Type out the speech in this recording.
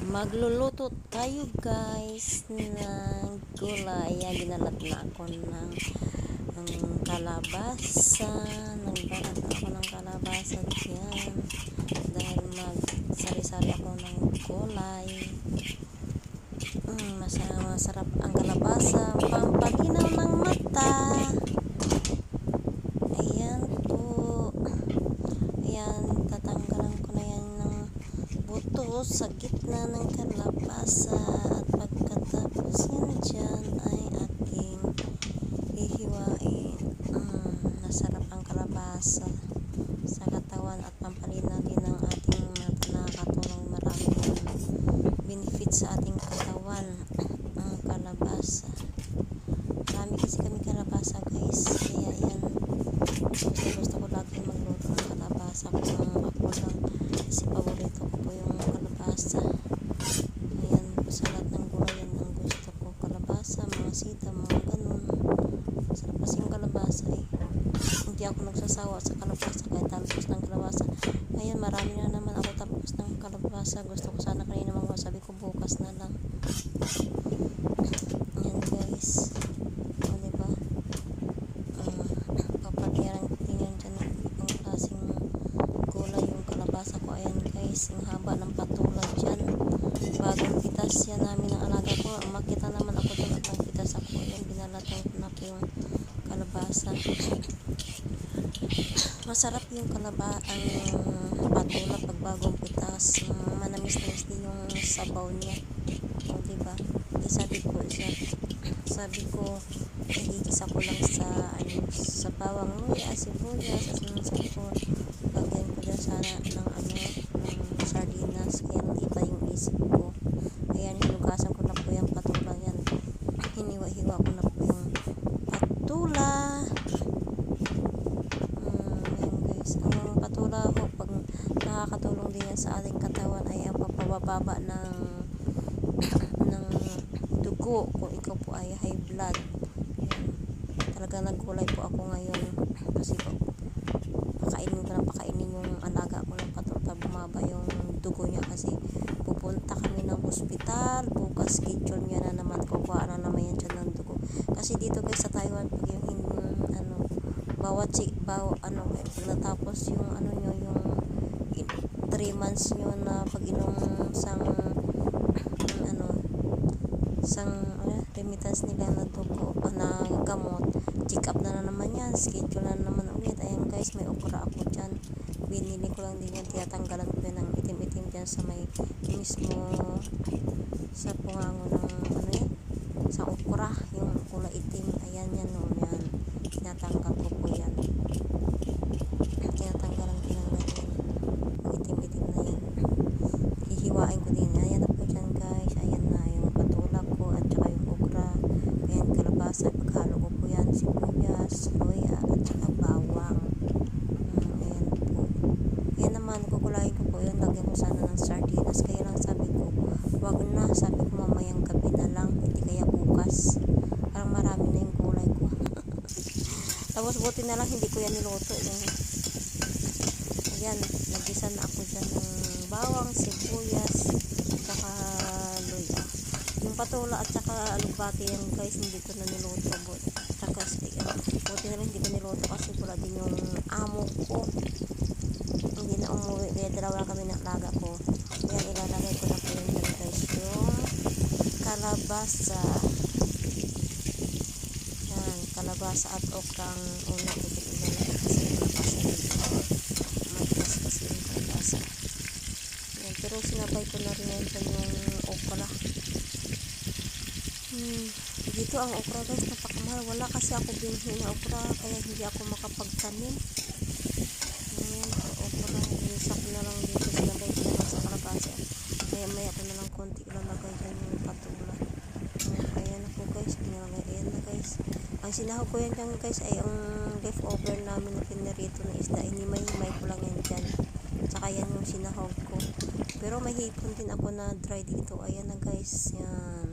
Magluluto tayo guys ng gulay. Ayan, ginalat na ako ng kalabasa. Nagbalat na ako ng kalabasa dyan. Dahil magsari-sari ako ng gulay. Masarap ang kalabasa. Pampalinaw ng mata. Ayan po. Ayan, tatanggalan ko na yan ng buto sa gitna ng kalabasa. At pagkatapos yan dyan ay ating hihiwain. Masarap ang kalabasa sa katawan at pampalinaw din ng ating mata. Nakakatulong maraming benefit sa ating katawan ang kalabasa. Marami kasi kami kalabasa guys, kaya yan gusto ko lagi magluto ng kalabasa kung ako lang, kasi paborito ko po yung kalabasa. Ayan, sa lahat ng gulay yan ang gusto ko, kalabasa, mga sita, mga ganun. Sarap kasi yung kalabasa eh. Hindi ako nagsasawa sa kalabasa kahit talbos ng kalabasa. Ayan, marami na naman ako talbos ng kalabasa. Gusto ko sana kanina sabi ko bukas na lang. Ayan guys, o diba, kapatiran tingnan dyan ang klaseng gulay yung kalabasa ko. Ayan guys, yung haba ng patula dyan, bagong pitas yan namin ng alaga ko. Makita naman ako doon at nagpitas ako. Ayan, binalatan ko na po yung kalabasa. Masarap yung ang patula pag bagong pitas. Manamis-namis din yung sabaw niya. O diba? Sabi ko igigisa ko lang sa bawang luya, sibuyas, sabi ko lagyan ko dyan sana ng sardinas. Kaya iba yung isip ko. Ayan, hinugasan ko na po yung patula yan. Hiniwa-hiwa ko na po yung patula. Ang patula ko, pag nakakatulong din yan sa ating katawan, ay ang papababa ng dugo kung ikaw po ay high blood. Ayan. Talaga nagulay po ako ngayon kasi po pakainin yung alaga ko ng patula, bumaba yung dugo niya kasi pupunta kami ng hospital bukas. Schedule niya na naman, kukuha na naman yan dyan ng dugo kasi dito guys sa Taiwan, pag yung natapos yung nyo, yung 3 months nyo na pag-inom remittance nila na dugo na gamot, check up na naman yan, schedule na naman ulit. Ayan guys, may okra ako dyan, binili ko lang din yan, tiyatanggalan ko yan ng itim-itim dyan sa may mismo sa pungango ng sa okra, yung kulay itim. Ayan yan o yan, tinatanggal ko po yan, tinatanggalan ko lang na yan, itim-itim na yan, hihiwain ko din. Ayan na po dyan guys, ayan na yung patula ko at saka yung okra. Ayan, kalabasa, paghalo ko po yan, sibuyas, luya at saka bawang. Ayan po. Ayan naman, kukulayin ko po yun, lagyan ko sana ng sardinas, kaya lang sabi ko wag na, sabi ko mamayang gabi na lang, hindi kaya bukas, parang marami na yung gulay ko. Tapos buti na lang hindi ko yan niluto yung, ayan, nagisa na ako dyan ng bawang, sibuyas at saka luya. Yung patula at saka alugbati yan guys, hindi ko na niluto. Buti na lang hindi ko niluto kasi pula din yung amo ko, hindi na umuwi, kaya dalawa kami ng alaga ko. Ayan, ilalagay ko na po yun dyan guys, yung kalabasa. Yan, kalabasa at okra ang una ko ilalagay kasi matigas kasi yung kalabasa. Yan, pero sinabay ko na rin yan yung okra. Dito ang okra guys, napakamahal. Wala kasi ako binhi na okra, kaya hindi ako makapagtanim. Ayan, okra, inisak na lang dito, sinabay ko na lang sa kalabasa. Maya ko na lang konti ilalagay dyan yung patula. Ayan na po guys, pinalagay. Ayan na guys, ang sinahog ko yan dyan guys ay yung leftover namin na pinirito na isda. Hinimay-himay ko lang yan dyan, tsaka yan yung sinahog ko, pero may hipon din ako na dry dito. Ayan na guys, yan.